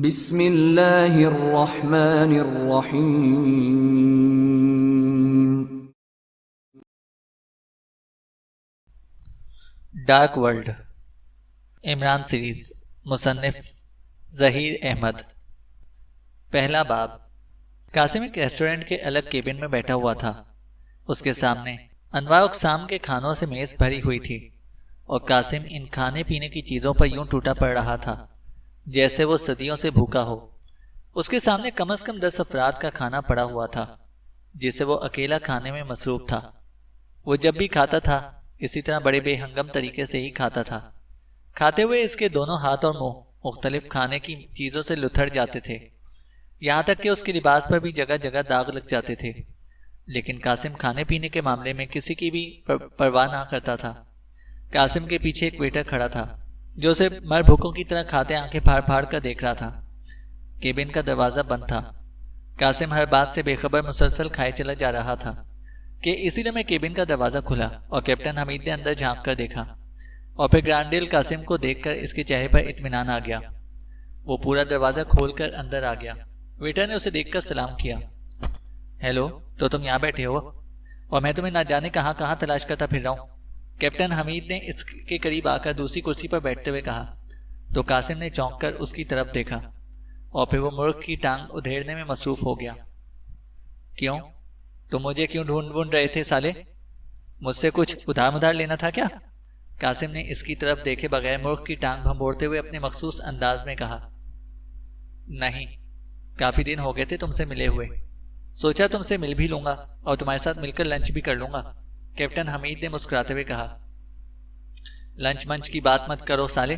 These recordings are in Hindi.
बिस्मिल्लाहिर्रहमानिर्रहीम। डार्क वर्ल्ड इमरान सीरीज मुसन्निफ ज़हीर अहमद। पहला बाब। कासिम एक रेस्टोरेंट के अलग केबिन में बैठा हुआ था। उसके सामने अनवार अक़साम के खानों से मेज़ भरी हुई थी और कासिम इन खाने पीने की चीज़ों पर यूं टूटा पड़ रहा था जैसे वो सदियों से भूखा हो। उसके सामने कम से कम 10 अफराद का खाना पड़ा हुआ था जिसे वो अकेला खाने में मसरूफ था। वो जब भी खाता था इसी तरह बड़े बेहंगम तरीके से ही खाता था। खाते हुए इसके दोनों हाथ और मुंह मुख्तलिफ खाने की चीजों से लुथड़ जाते थे, यहाँ तक कि उसके लिबास पर भी जगह जगह दाग लग जाते थे। लेकिन कासिम खाने पीने के मामले में किसी की भी परवाह ना करता था। कासिम के पीछे एक वेटर खड़ा था जो उसे मर भूखों की तरह खाते आंखें फाड़ फाड़ कर देख रहा था। केबिन का दरवाजा बंद था। कासिम हर बात से बेखबर मुसलसल खाए चला जा रहा था कि इसीलिए में केबिन का दरवाजा खुला और कैप्टन हमीद ने अंदर झांक कर देखा और फिर ग्रांडेल कासिम को देखकर इसके चेहरे पर इत्मीनान आ गया। वो पूरा दरवाजा खोलकर अंदर आ गया। वेटर ने उसे देखकर सलाम किया। हेलो, तो तुम यहाँ बैठे हो और मैं तुम्हें ना जाने कहाँ कहाँ तलाश करता फिर रहा हूँ, कैप्टन हमीद ने इसके करीब आकर दूसरी कुर्सी पर बैठते हुए कहा। तो कासिम ने चौंक कर उसकी तरफ देखा और फिर वो मुर्ग की टांग उधेड़ने में मसरूफ हो गया। क्यों, तुम मुझे क्यों ढूंढ रहे थे साले? मुझसे कुछ उधार मुधार लेना था क्या? कासिम ने इसकी तरफ देखे बगैर मुर्ग की टांग भंबोड़ते हुए अपने मखसूस अंदाज में कहा। नहीं, काफी दिन हो गए थे तुमसे मिले हुए, सोचा तुमसे मिल भी लूंगा और तुम्हारे साथ मिलकर लंच भी कर लूंगा, कैप्टन हमीद ने मुस्कुराते हुए कहा। लंच मंच की बात मत करो साले,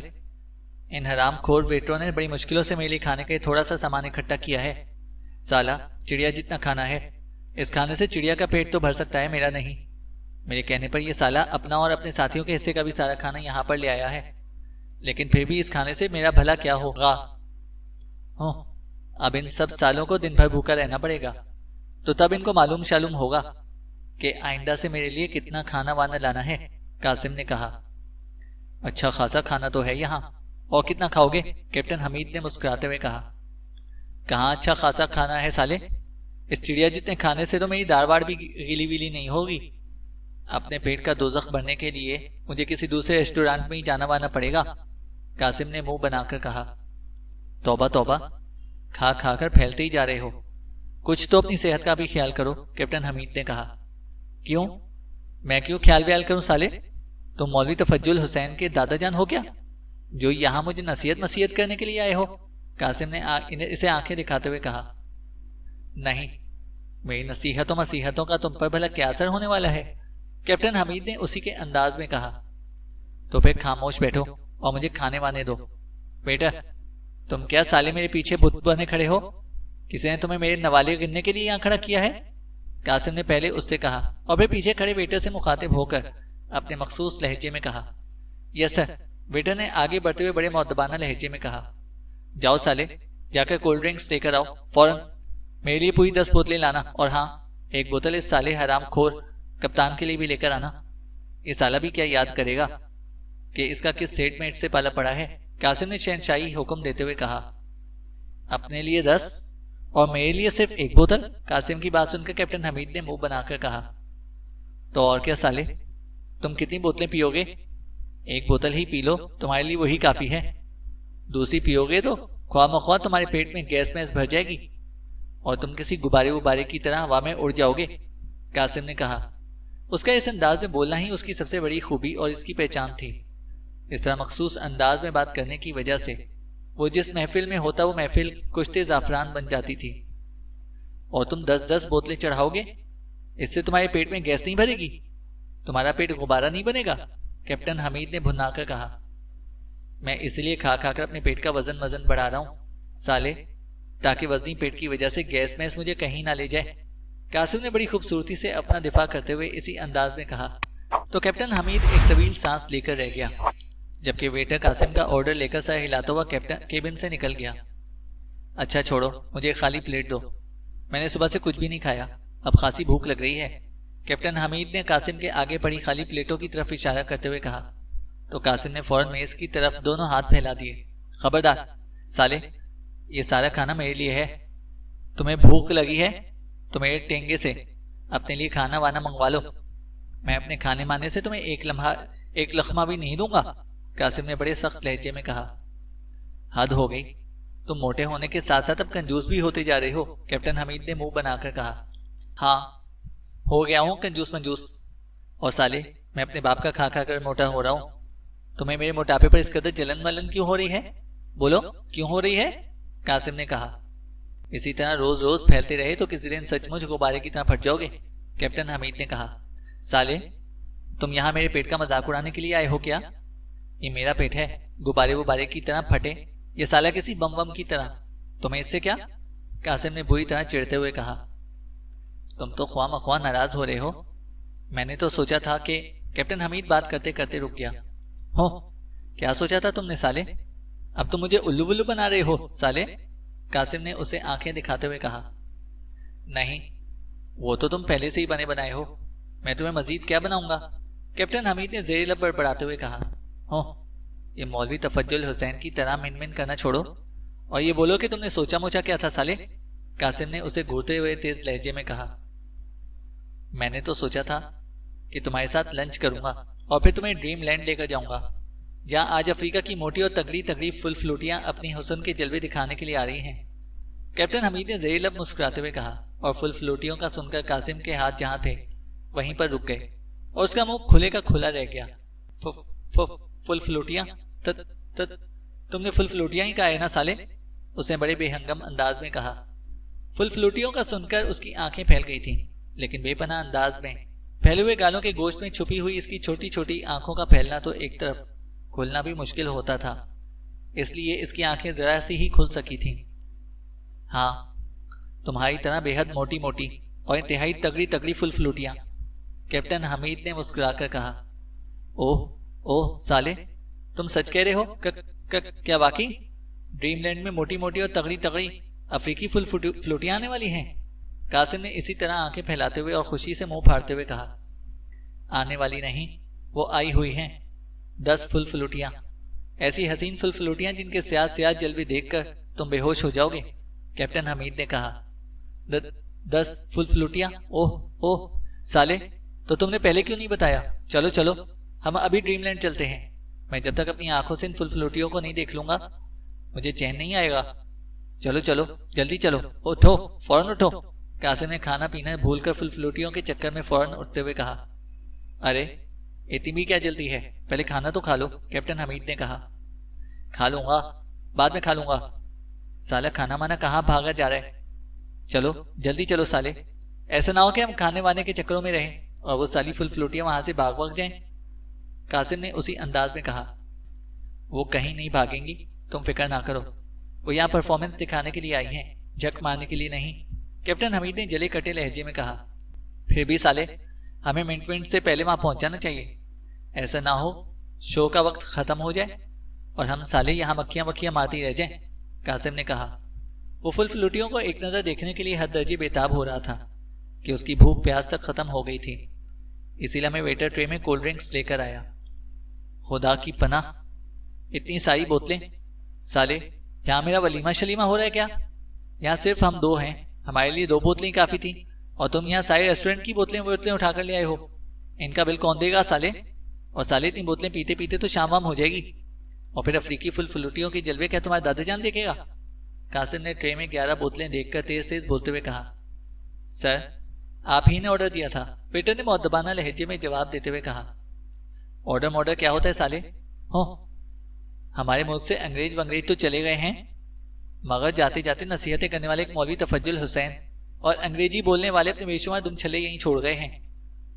इन हराम खोर वेटरों ने बड़ी मुश्किलों से मेरे लिए खाने के थोड़ा सा सामान इकट्ठा किया है। साला चिड़िया जितना खाना है, इस खाने से चिड़िया का पेट तो भर सकता है, मेरा नहीं। मेरे कहने पर यह साला अपना और अपने साथियों के हिस्से का भी सारा खाना यहाँ पर ले आया है, लेकिन फिर भी इस खाने से मेरा भला क्या होगा? हो, अब इन सब सालों को दिन भर भूखा रहना पड़ेगा, तो तब इनको मालूम शालूम होगा कि आइंदा से मेरे लिए कितना खाना वाना लाना है, कासिम ने कहा। अच्छा खासा खाना तो है यहाँ, और कितना खाओगे? कैप्टन हमीद ने मुस्कुराते हुए कहा। कहाँ अच्छा खासा खाना है साले, इस चिड़िया जितने खाने से तो मेरी दाढ़ भी गीली वीली नहीं होगी। अपने पेट का दोजख भरने के लिए मुझे किसी दूसरे रेस्टोरेंट में ही जाना वाना पड़ेगा, कासिम ने मुंह बनाकर कहा। तौबा तौबा, खा खा कर फैलते ही जा रहे हो, कुछ तो अपनी सेहत का भी ख्याल करो, कैप्टन हमीद ने कहा। क्यों, मैं क्यों ख्याल व्याल करूं साले? तुम मौलवी तफज्जुल हुसैन के दादा जान हो क्या, जो यहाँ मुझे नसीहत करने के लिए आए हो? कासिम ने इसे आंखें दिखाते हुए कहा। नहीं, मेरी नसीहतों मसीहतों का तुम पर भला क्या असर होने वाला है, कैप्टन हमीद ने उसी के अंदाज में कहा। तो फिर खामोश बैठो और मुझे खाने वाने दो। बेटा, तुम क्या साले मेरे पीछे बुत बने खड़े हो? किसी ने तुम्हें मेरे नवाले गिनने के लिए यहाँ खड़ा किया है? कासिम ने पहले उससे कहा और फिर पीछे खड़े वेटर से मुखातिब होकर अपने मखसूस लहजे में कहा। यस सर, वेटर ने आगे बढ़ते हुए बड़े मुअद्दबाना लहजे में कहा। जाओ साले, जाकर कोल्ड ड्रिंक्स लेकर आओ फौरन, मेरे लिए पूरी 10 बोतलें लाना, और हाँ, एक बोतल इस साले हराम खोर कप्तान के लिए भी लेकर आना। ये साला भी क्या याद करेगा कि इसका किस सेटमेट से पाला पड़ा है, कासिम ने शहनशाही हुक्म देते हुए कहा। अपने लिए 10 और मेरे लिए सिर्फ 1 बोतल, कासिम की बात सुनकर कैप्टन हमीद ने मुंह बनाकर कहा। तो और क्या साले, तुम कितनी बोतलें पियोगे? 1 बोतल ही पी लो, तुम्हारे लिए वही काफी है। दूसरी पियोगे तो ख्वाह मख्वाह तुम्हारे पेट में गैस मैस भर जाएगी और तुम किसी गुब्बारे उबारे की तरह हवा में उड़ जाओगे, कासिम ने कहा। उसका इस अंदाज में बोलना ही उसकी सबसे बड़ी खूबी और इसकी पहचान थी। इस तरह मखसूस अंदाज में बात करने की वजह से वो जिस महफिल में होता वो महफिल कुश्ते जाफरान बन जाती थी। और तुम 10-10 बोतलें चढ़ाओगे, इससे तुम्हारे पेट में गैस नहीं भरेगी, तुम्हारा पेट गुब्बारा नहीं बनेगा, कैप्टन हमीद ने भुनाकर कहा। मैं इसलिए खा खाकर अपने पेट का वजन बढ़ा रहा हूँ साले, ताकि वजनी पेट की वजह से गैस मैस मुझे कहीं ना ले जाए, कासिम ने बड़ी खूबसूरती से अपना दिफा करते हुए इसी अंदाज में कहा। तो कैप्टन हमीद एक तवील सांस लेकर रह गया, जबकि वेटर कासिम का ऑर्डर लेकर सर हिलाता हुआ कैप्टन केबिन से निकल गया। अच्छा छोड़ो, मुझे खाली प्लेट दो, मैंने सुबह से कुछ भी नहीं खाया, अब खासी भूख लग रही है, कैप्टन हमीद ने कासिम के आगे पड़ी खाली प्लेटों की तरफ इशारा करते हुए कहा। तो कासिम ने फौरन मेज की तरफ दोनों हाथ फैला दिए। खबरदार साले, ये सारा खाना मेरे लिए है। तुम्हें भूख लगी है तो मेरे टेंगे से अपने लिए खाना वाना मंगवा लो। मैं अपने खाने माने से तुम्हें एक लख्मा भी नहीं दूंगा, कासिम ने बड़े सख्त लहजे में कहा। हद हो गई, तुम मोटे होने के साथ साथ अब कंजूस भी होते जा रहे हो, कैप्टन हमीद ने मुंह बनाकर कहा। हाँ, हो गया हूं कंजूस मंजूस। और साले, मैं अपने बाप का खा खा कर मोटा हो रहा हूं। तुम्हें मेरे मोटापे पर इस कदर जलन वलन क्यों हो रही है? बोलो, क्यों हो रही है? कासिम ने कहा। इसी तरह रोज रोज फैलते रहे तो किसी दिन सचमुच गुब्बारे की तरह फट जाओगे, कैप्टन हमीद ने कहा। साले, तुम यहाँ मेरे पेट का मजाक उड़ाने के लिए आए हो क्या? ये मेरा पेट है, गुब्बारे गुब्बारे की तरह फटे, ये साला किसी बम बम की तरह। तुम्हें इससे क्या? कासिम ने बुरी तरह चिढ़ते हुए कहा। तुम तो ख्वाह मख्वाह नाराज हो रहे हो। मैंने तो सोचा था कि कैप्टन हमीद बात करते करते रुक गया। हो, क्या सोचा था तुमने साले? अब तुम मुझे उल्लू वुल्लू बना रहे हो साले, कासिम ने उसे आंखें दिखाते हुए कहा। नहीं, वो तो तुम पहले से ही बने बनाए हो, मैं तुम्हें मजीद क्या बनाऊंगा, कैप्टन हमीद ने ज़ेर लब बड़बड़ाते हुए कहा। हो, ये मौलवी तफज्जुल हुसैन की तरह मिन मिन करना छोड़ो और ये बोलो कि तुमने सोचा मोचा क्या था साले, कासिम ने उसे घूरते हुए तेज लहजे में कहा। मैंने तो सोचा था कि तुम्हारे साथ लंच करूंगा और फिर तुम्हें ड्रीम लैंड लेकर जाऊंगा, जहां आज अफ्रीका की मोटी और तगड़ी तगड़ी फुल फ्लूटियां अपनी हुस्न के जलवे दिखाने के लिए आ रही हैं, कैप्टन हमीद ने ज़ेर लब मुस्कुराते हुए कहा। और फुल फ्लूटियों का सुनकर कासिम के हाथ जहां थे वहीं पर रुक गए और उसका मुंह खुले का खुला रह गया। फुल फ्लूटियां? तुमने फुल फ्लूटियां ही कहा है ना साले, उसने बड़े बेहंगम अंदाज में कहा। फुल फ्लूटियों का सुनकर उसकी आंखें फैल गई थीं, लेकिन बेपनाह अंदाज में फैले हुए गालों के गोश्त में छुपी हुई इसकी छोटी छोटी आंखों का फैलना तो एक तरफ, खुलना भी मुश्किल होता था, इसलिए इसकी आंखें जरा सी ही खुल सकी थीं। हाँ, तुम्हारी तरह बेहद मोटी मोटी और इंतहाई तगड़ी तगड़ी फुल फ्लूटियां, कैप्टन हमीद ने मुस्कुराकर कहा। ओह ओह साले, तुम सच कह रहे हो? क्या वाकई ड्रीमलैंड में मोटी मोटी और तगड़ी तगड़ी अफ्रीकी फुल फ्लूटियां आने वाली हैं? कासिम ने इसी तरह आंखें फैलाते हुए और खुशी से मुंह फाड़ते हुए कहा। आने वाली नहीं, वो आई हुई हैं, 10 फुल फ्लूटियां, ऐसी हसीन फुल फ्लूटियां जिनके स्याह स्याह जलवे देखकर तुम बेहोश हो जाओगे, कैप्टन हमीद ने कहा। 10 फुल फ्लूटियां? ओह ओह साले, तो तुमने पहले क्यों नहीं बताया? चलो चलो, हम अभी ड्रीमलैंड चलते हैं। मैं जब तक अपनी आंखों से इन फुल फ्लूटियों को नहीं देख लूंगा मुझे चैन नहीं आएगा। चलो चलो, जल्दी चलो, उठो, फौरन उठो, कासिम ने खाना पीना भूलकर फुल फ्लूटियों के चक्कर में फौरन उठते हुए कहा। अरे, इतनी भी क्या जल्दी है, पहले खाना तो खा लो, कैप्टन हमीद ने कहा। खा लूंगा, बाद में खा लूंगा। साला खाना माना कहाँ भागा जा रहा है? चलो जल्दी चलो साले, ऐसा ना हो कि हम खाने वाने के चक्करों में रहें और वो साली फुल फ्लूटियां वहां से भाग जाएं, कासिम ने उसी अंदाज में कहा। वो कहीं नहीं भागेंगी, तुम फिक्र ना करो, वो यहाँ परफॉर्मेंस दिखाने के लिए आई हैं, झक मारने के लिए नहीं, कैप्टन हमीद ने जले कटे लहजे में कहा। फिर भी साले, हमें मिनट से पहले वहां पहुंच जाना चाहिए, ऐसा ना हो शो का वक्त खत्म हो जाए और हम साले यहाँ मक्खियां मक्खियां मारती रह जाएं, कासिम ने कहा। वो फुल फ्लूटियों को एक नजर देखने के लिए हद दर्जे बेताब हो रहा था कि उसकी भूख प्यास तक खत्म हो गई थी, इसीलिए मैं वेटर ट्रे में कोल्ड ड्रिंक्स लेकर आया। खुदा की पनाह, इतनी सारी बोतलें, साले यहाँ मेरा वलीमा शलीमा हो रहा है क्या? यहाँ सिर्फ हम 2 हैं, हमारे लिए 2 बोतलें ही काफी थी और तुम यहाँ सारे रेस्टोरेंट की बोतलें उठाकर ले आए हो। इनका बिल कौन देगा साले? और साले इतनी बोतलें पीते पीते तो शाम वाम हो जाएगी और फिर अफ्रीकी फुल फ्लूटियों की जलवे क्या तुम्हारे दादाजान देखेगा? कासिम ने ट्रे में 11 बोतलें देखकर तेज तेज बोलते हुए कहा। सर, आप ही ने ऑर्डर दिया था, वेटर ने मुअद्दबाना लहजे में जवाब देते हुए कहा। ऑर्डर क्या होता है साले? हो, हमारे मुल्क से अंग्रेज वंग्रेज तो चले गए हैं, मगर जाते जाते नसीहतें करने वाले एक मौलवी तफज्जुल हुसैन और अंग्रेजी बोलने वाले अपने बेशुमार दुम छले यहीं छोड़ गए हैं,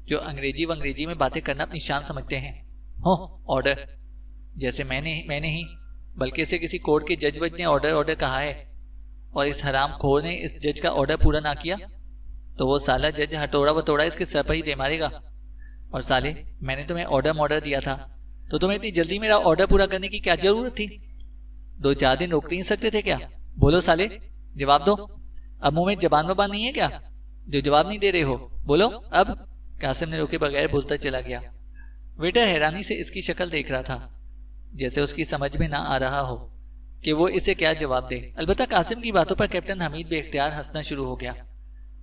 जो अंग्रेजी वंग्रेजी में बातें करना अपनी शान समझते हैं। हो, ऑर्डर, जैसे मैंने ही बल्कि इसे किसी कोर्ट के जज वज ने ऑर्डर कहा है और इस हराम खोर ने इस जज का ऑर्डर पूरा ना किया तो वो साला जज हटोड़ा वटोड़ा इसके सर पर ही दे मारेगा। और साले, मैंने तुम्हें ऑर्डर दिया था तो तुम्हें इतनी जल्दी मेरा ऑर्डर पूरा करने की क्या जरूरत थी? 2-4 दिन रोक नहीं सकते थे क्या? बोलो साले, जवाब दो। अब मुंह में जबान वबान नहीं है क्या जो जवाब नहीं दे रहे हो? बोलो अब। कासिम ने रुके बगैर बोलता चला गया। वेटर हैरानी से इसकी शक्ल देख रहा था, जैसे उसकी समझ में ना आ रहा हो कि वो इसे क्या जवाब दे। अलबत्ता कासिम की बातों पर कैप्टन हमीद बेख्तियार हंसना शुरू हो गया।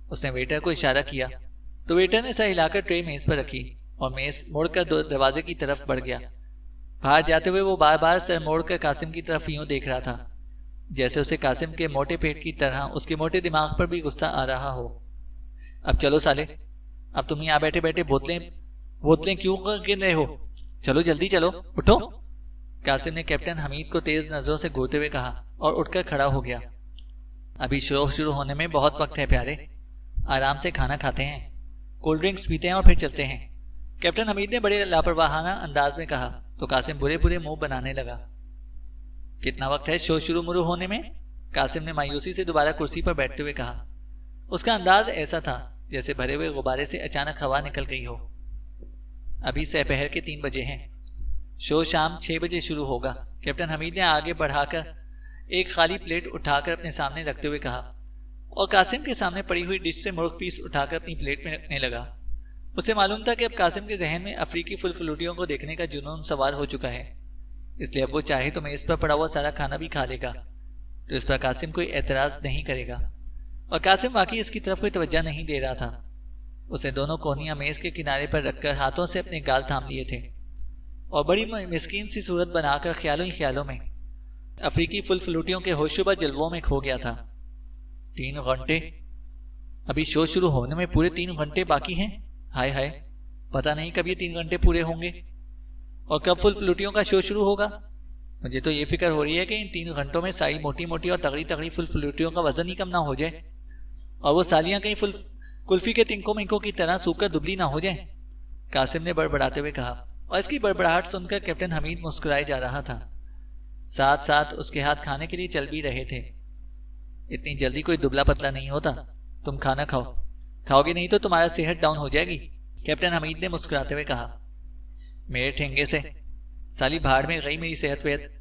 उसने वेटर को इशारा किया तो वेटर ने सर हिलाकर ट्रे मेज पर रखी और मेज मोड़कर दरवाजे की तरफ बढ़ गया। बाहर जाते हुए वो बार बार सर मोड़कर कासिम की तरफ यूं देख रहा था जैसे उसे कासिम के मोटे पेट की तरह उसके मोटे दिमाग पर भी गुस्सा आ रहा हो। अब चलो साले, अब तुम यहाँ बैठे बैठे बोतलें बोतलें क्यों गिन रहे हो? चलो जल्दी चलो, उठो। कासिम ने कैप्टन हमीद को तेज नजरों से घूरते हुए कहा और उठकर खड़ा हो गया। अभी शो शुरू होने में बहुत वक्त है प्यारे, आराम से खाना खाते हैं, कोल्ड ड्रिंक्स पीते हैं और फिर चलते हैं। कैप्टन हमीद ने बड़े लापरवाहाना अंदाज में कहा तो कासिम बुरे बुरे मुंह बनाने लगा। कितना वक्त है शो शुरू मुरू होने में? कासिम ने मायूसी से दोबारा कुर्सी पर बैठते हुए कहा। उसका अंदाज ऐसा था जैसे भरे हुए गुब्बारे से अचानक हवा निकल गई हो। अभी दोपहर के 3 बजे हैं। शो शाम 6 बजे शुरू होगा। कैप्टन हमीद ने आगे बढ़ाकर एक खाली प्लेट उठाकर अपने सामने रखते हुए कहा और कासिम के सामने पड़ी हुई डिश से मुर्ग पीस उठाकर अपनी प्लेट में रखने लगा। उसे मालूम था कि अब कासिम के जहन में अफ्रीकी फुलफलूटियों को देखने का जुनून सवार हो चुका है, इसलिए अब वो चाहे तो मेज पर पड़ा हुआ सारा खाना भी खा लेगा, तो इस पर कासिम कोई एतराज नहीं करेगा। और कासिम वाकई इसकी तरफ कोई तवज्जो नहीं दे रहा था। उसने दोनों कोहनियां मेज के किनारे पर रखकर हाथों से अपने गाल थाम लिए थे और बड़ी मिस्कीन सी सूरत बनाकर ख्यालों ही ख्यालों में अफ्रीकी फुलफलूटियों के होशुबा जलवों में खो गया था। 3 घंटे, अभी शो शुरू होने में पूरे 3 घंटे बाकी हैं। हाय हाय, पता नहीं कब ये 3 घंटे पूरे होंगे और कब फुलफलूटियों का शो शुरू होगा। मुझे तो ये फिक्र हो रही है कि इन 3 घंटों में सारी मोटी मोटी और तगड़ी तगड़ी फुलफलूटियों का वजन ही कम ना हो जाए और वो सालियां कहीं कुल्फी के तिंकों मिंकों की तरह सूखकर दुबली ना हो जाए, कासिम ने बड़बड़ाते हुए कहा। और इसकी बड़बड़ाहट सुनकर कैप्टन हमीद मुस्कुराए जा रहा था। साथ साथ उसके हाथ खाने के लिए चल भी रहे थे। इतनी जल्दी कोई दुबला पतला नहीं होता, तुम खाना खाओ, खाओगे नहीं तो तुम्हारा सेहत डाउन हो जाएगी, कैप्टन हमीद ने मुस्कुराते हुए कहा। मेरे ठेंगे से, साली भाड़ में गई मेरी सेहत वेहत,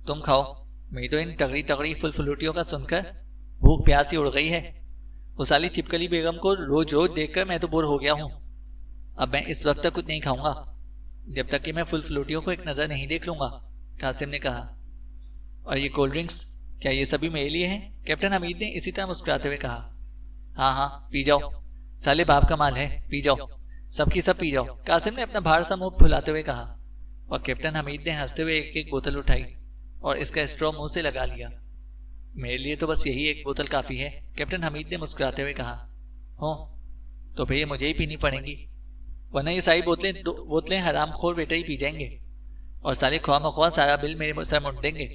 तुम खाओ। मेरी तो इन तगड़ी तगड़ी फुलफलूटियों का सुनकर भूख प्यास ही उड़ गई है। वो साली चिपकली बेगम को रोज रोज देखकर मैं तो बोर हो गया हूँ। अब मैं इस वक्त तक कुछ नहीं खाऊंगा जब तक कि मैं फुलफलूटियों को एक नजर नहीं देख लूंगा, कासिम ने कहा। और ये कोल्ड ड्रिंक्स, क्या ये सभी मेरे लिए हैं? कैप्टन हमीद ने इसी तरह मुस्कुराते हुए कहा। हाँ हाँ पी जाओ, साले बाप का माल है, पी जाओ, सबकी सब पी जाओ, कासिम ने अपना भार सा मुंह फुलाते हुए कहा। और कैप्टन हमीद ने हंसते हुए एक एक बोतल उठाई और इसका स्ट्रॉ मुंह से लगा लिया। मेरे लिए तो बस यही एक बोतल काफी है, कैप्टन हमीद ने मुस्कुराते हुए कहा। हो तो भैया मुझे ही पीनी पड़ेंगी, वरना ये सारी बोतलें हरामखोर बेटे ही पी जाएंगे और साले ख्वाह मख्वाह सारा बिल मेरे सर मुंड देंगे,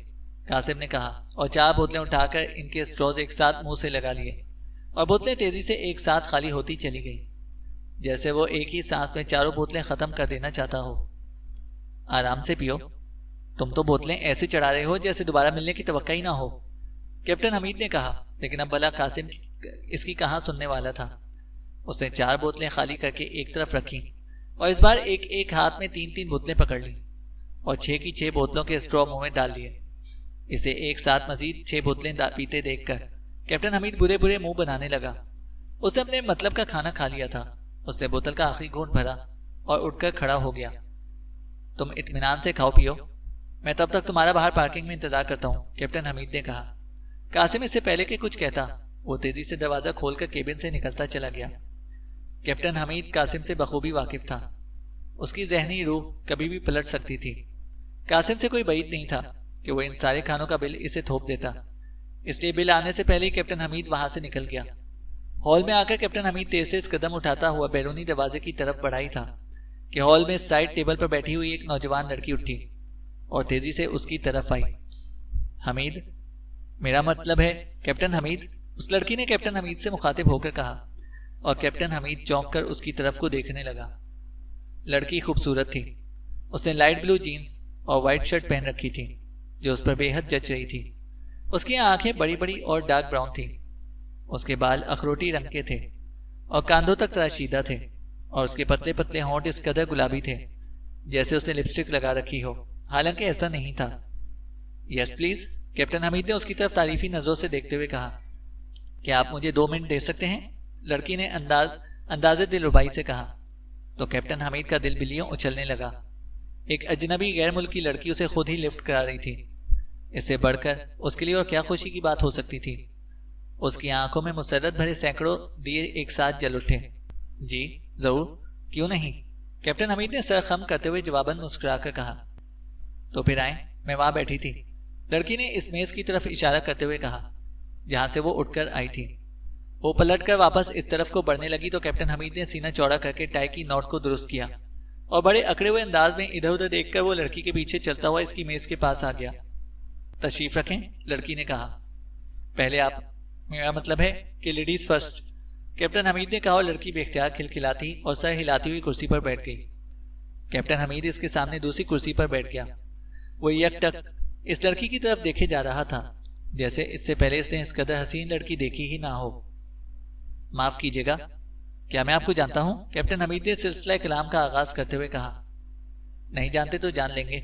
कासिम ने कहा। और 4 बोतलें उठाकर इनके स्ट्रॉज एक साथ मुंह से लगा लिए और बोतलें तेजी से एक साथ खाली होती चली गई, जैसे वो एक ही सांस में 4 बोतलें खत्म कर देना चाहता हो। आराम से पियो, तुम तो बोतलें ऐसे चढ़ा रहे हो जैसे दोबारा मिलने की तवक्का ही ना हो, कैप्टन हमीद ने कहा। लेकिन अब भला कासिम इसकी कहाँ सुनने वाला था। उसने 4 बोतलें खाली करके एक तरफ रखी और इस बार एक एक हाथ में 3-3 बोतलें पकड़ ली और 6 की 6 बोतलों के स्ट्रॉ मुंह में डाल लिए। इसे एक साथ मजीद 6 बोतलें पीते देखकर कैप्टन हमीद बुरे बुरे मुंह बनाने लगा। उसने अपने मतलब का खाना खा लिया था। उसने बोतल का आखिरी घूंट भरा और उठकर खड़ा हो गया। तुम इत्मीनान से खाओ पियो, मैं तब तक तुम्हारा बाहर पार्किंग में इंतजार करता हूँ, कैप्टन हमीद ने कहा। कासिम इससे पहले कि कुछ कहता वो तेजी से दरवाजा खोलकर केबिन से निकलता चला गया। कैप्टन हमीद कासिम से बखूबी वाकिफ था। उसकी जहनी रूह कभी भी पलट सकती थी। कासिम से कोई बैद नहीं था कि वो इन सारे खानों का बिल इसे थोप देता, इसलिए बिल आने से पहले ही कैप्टन हमीद वहां से निकल गया। हॉल में आकर कैप्टन हमीद तेज से कदम उठाता हुआ बैरूनी दरवाजे की तरफ बढ़ा ही था कि हॉल में साइड टेबल पर बैठी हुई एक नौजवान लड़की उठी और तेजी से उसकी तरफ आई। हमीद, मेरा मतलब है कैप्टन हमीद, उस लड़की ने कैप्टन हमीद से मुखातिब होकर कहा और कैप्टन हमीद चौंक कर उसकी तरफ को देखने लगा। लड़की खूबसूरत थी। उसने लाइट ब्लू जीन्स और वाइट शर्ट पहन रखी थी जो उस पर बेहद जच रही थी। उसकी आंखें बड़ी बड़ी और डार्क ब्राउन थी। उसके बाल अखरोटी रंग के थे और कांधों तक तराशीदा थे और उसके पतले पतले होंठ इस कदर गुलाबी थे जैसे उसने लिपस्टिक लगा रखी हो, हालांकि ऐसा नहीं था। यस प्लीज, कैप्टन हमीद ने उसकी तरफ तारीफी नजरों से देखते हुए कहा। क्या आप मुझे 2 मिनट दे सकते हैं? लड़की ने अंदाजे दिलरुबाई से कहा। तो कैप्टन हमीद का दिल बिल्लियों उछलने लगा। एक अजनबी गैर मुल्की लड़की उसे खुद ही लिफ्ट करा रही थी। इससे बढ़कर उसके लिए और क्या खुशी की बात हो सकती थी। उसकी आंखों में मुसर्रत भरे सैकड़ों दिए एक साथ जल उठे। जी जरूर, क्यों नहीं, कैप्टन हमीद ने सर खम करते हुए जवाबन मुस्कुराकर कहा। तो फिर आए, मैं वहां बैठी थी, लड़की ने इस मेज की तरफ इशारा करते हुए कहा जहां से वो उठकर आई थी। वो पलटकर वापस इस तरफ को बढ़ने लगी तो कैप्टन हमीद ने सीना चौड़ा करके टाई की नॉट को दुरुस्त किया और बड़े अकड़े हुए अंदाज में इधर उधर देखकर वो लड़की के पीछे चलता हुआ इसकी मेज के पास आ गया। तशरीफ रखें, लड़की ने कहा। पहले आप, मेरा मतलब है कि लेडीज फर्स्ट, कैप्टन हमीद ने कहा और लड़की बेख्तियार खिलखिलाती और सर हिलाती हुई कुर्सी पर बैठ गई। कैप्टन हमीद इसके सामने दूसरी कुर्सी पर बैठ गया। वो यकटक इस लड़की की तरफ देखे जा रहा था जैसे इससे पहले इसने इस कदर हसीन लड़की देखी ही ना हो। माफ कीजिएगा, क्या मैं आपको जानता हूं? कैप्टन हमीद ने सिलसिला कलाम का आगाज करते हुए कहा। नहीं जानते तो जान लेंगे,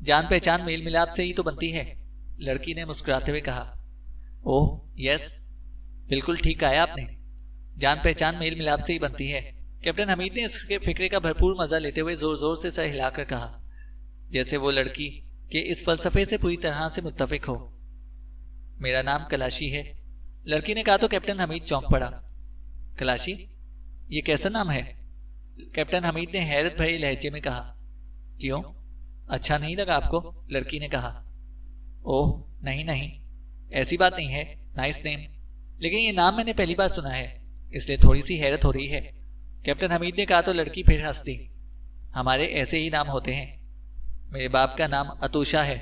जान पहचान मेल मिलाप से ही तो बनती है, लड़की ने मुस्कुराते हुए कहा। ओह यस, बिल्कुल ठीक कहा आपने, जान पहचान मेल मिलाप से ही बनती है। कैप्टन हमीद ने इसके फिक्रे का भरपूर मजा लेते हुए जोर जोर से सर हिलाकर कहा जैसे वो लड़की के इस फलसफे से पूरी तरह से मुत्तफिक हो। मेरा नाम कलाशी है, लड़की ने कहा तो कैप्टन हमीद चौंक पड़ा। कलाशी, ये कैसा नाम है? कैप्टन हमीद ने हैरत भरे लहजे में कहा। क्यों, अच्छा नहीं लगा आपको? लड़की ने कहा। ओह नहीं नहीं, ऐसी बात नहीं है, नाइस नेम, लेकिन ये नाम मैंने पहली बार सुना है इसलिए थोड़ी सी हैरत हो रही है, कैप्टन हमीद ने कहा तो लड़की फिर हंस दी। हमारे ऐसे ही नाम होते हैं, मेरे बाप का नाम अतुषा है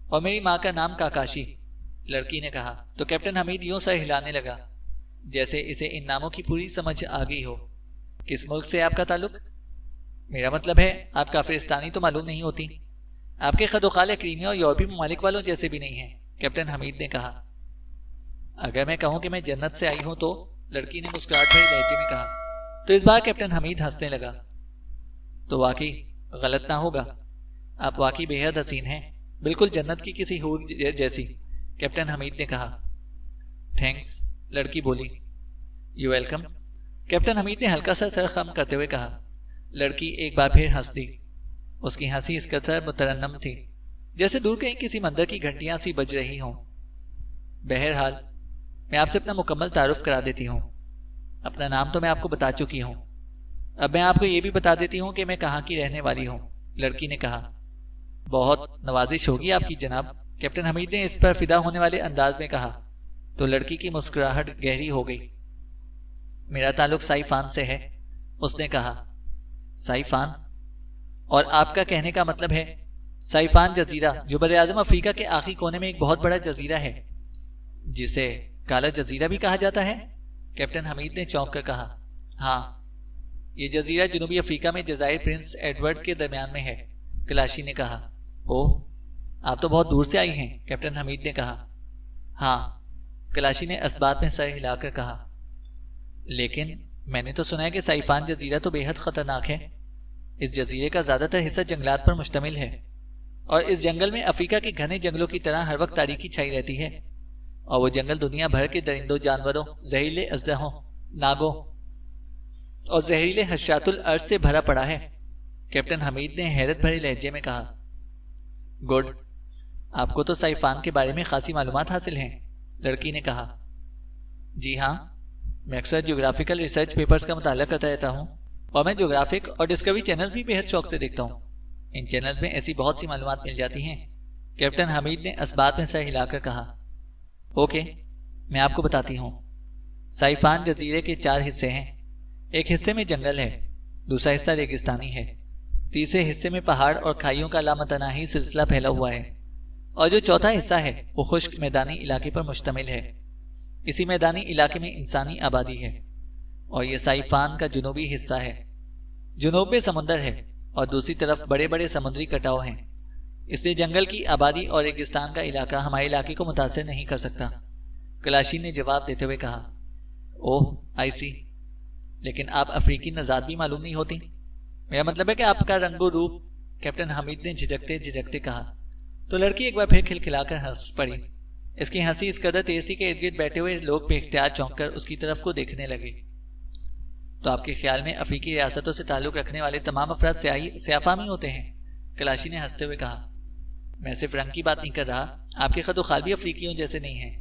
और मेरी माँ का नाम काकाशी, लड़की ने कहा तो कैप्टन हमीद यूं सर हिलाने लगा जैसे इसे इन नामों की पूरी समझ आ गई हो। किस मुल्क से आपका ताल्लुक? मेरा मतलब है आप काफिरिस्तानी तो मालूम नहीं होती, आपके खदोखाल क्रीमी और यूरोपीय ममालिक वालों जैसे भी नहीं है, कैप्टन हमीद ने कहा। अगर मैं कहूं कि मैं जन्नत से आई हूं तो, लड़की ने मुस्कुराहट भरे लहजे में कहा। तो इस बार कैप्टन हमीद हंसने लगा। तो वाकई गलत ना होगा, आप वाकई बेहद हसीन हैं, बिल्कुल जन्नत की किसी हूर जैसी, कैप्टन हमीद ने कहा। थैंक्स, लड़की बोली। यू वेलकम, कैप्टन हमीद ने हल्का सा सर खम करते हुए कहा। लड़की एक बार फिर हंस दी। उसकी हंसी इस कदर मुतरन्नम थी जैसे दूर कहीं किसी मंदिर की घंटियां सी बज रही हों। बहरहाल मैं आपसे अपना मुकम्मल तारुफ करा देती हूँ। अपना नाम तो मैं आपको बता चुकी हूँ, अब मैं आपको ये भी बता देती हूँ कि मैं कहाँ की रहने वाली हूँ, लड़की ने कहा। बहुत नवाजिश होगी आपकी जनाब, कैप्टन हमीद ने इस पर फिदा होने वाले अंदाज में कहा तो लड़की की मुस्कुराहट गहरी हो गई। मेरा ताल्लुक साइफान से है, उसने कहा। साइफान? और आपका कहने का मतलब है साइफान जजीरा, जो बर-ए-आज़म अफ्रीका के आखिरी कोने में एक बहुत बड़ा जजीरा है जिसे काला जजीरा भी कहा जाता है, कैप्टन हमीद ने चौंक कर कहा। हाँ, ये जजीरा जनूबी अफ्रीका में जजायर प्रिंस एडवर्ड के दरमियान में है, कलाशी ने कहा। ओह, आप तो बहुत दूर से आई हैं, कैप्टन हमीद ने कहा। हाँ, कलाशी ने इस्बात में सर हिलाकर कहा। लेकिन मैंने तो सुना है कि साइफान जजीरा तो बेहद खतरनाक है। इस जजीरे का ज्यादातर हिस्सा जंगलात पर मुश्तमिल है और इस जंगल में अफ्रीका के घने जंगलों की तरह हर वक्त तारीकी छाई रहती है और वो जंगल दुनिया भर के दरिंदों, जानवरों, जहरीले अजदहों, नागों और जहरीले हशरातुल अर्ज से भरा पड़ा है, कैप्टन हमीद ने हैरत भरे लहजे में कहा। गुड, आपको तो साइफान के बारे में खासी मालूमात हासिल हैं, लड़की ने कहा। जी हाँ, मैं अक्सर ज्योग्राफिकल रिसर्च पेपर्स का मुताला करता रहता हूँ और मैं ज्योग्राफिक और डिस्कवरी चैनल्स भी बेहद शौक से देखता हूँ। इन चैनल्स में ऐसी बहुत सी मालूमात मिल जाती हैं, कैप्टन हमीद ने इस्बात में सर हिलाकर कहा। ओके, मैं आपको बताती हूँ। साइफान जजीरे के 4 हिस्से हैं। एक हिस्से में जंगल है, दूसरा हिस्सा रेगिस्तानी है, तीसरे हिस्से में पहाड़ और खाइयों का लामतनाही सिलसिला फैला हुआ है और जो चौथा हिस्सा है वो खुश्क मैदानी इलाके पर मुश्तमिल है। इसी मैदानी इलाके में इंसानी आबादी है और ये साइफान का जुनूबी हिस्सा है। जुनूब में समुंदर है और दूसरी तरफ बड़े बड़े समुद्री कटाव हैं, इसलिए जंगल की आबादी और रेगिस्तान का इलाका हमारे इलाके को मुतासिर नहीं कर सकता, कलाशी ने जवाब देते हुए कहा। ओह आई सी, लेकिन आप अफ्रीकी नजात भी मालूम नहीं होती, मेरा मतलब है कि आपका रंगो रूप, कैप्टन हमीद ने झिझकते झिझकते कहा। तो लड़की एक बार फिर खिलखिलाकर हंस पड़ी। इसकी हंसी इस कदर तेज थी कि इर्द गिर्द बैठे हुए लोग बेख्तियार चौंककर उसकी तरफ को देखने लगे। तो आपके ख्याल में अफ्रीकी रियासतों से ताल्लुक रखने वाले तमाम अफराद स्याफामी होते हैं, कलाशी ने हंसते हुए कहा। मैं सिर्फ रंग की बात नहीं कर रहा, आपके खतो खाल भी अफ्रीकियों जैसे नहीं हैं।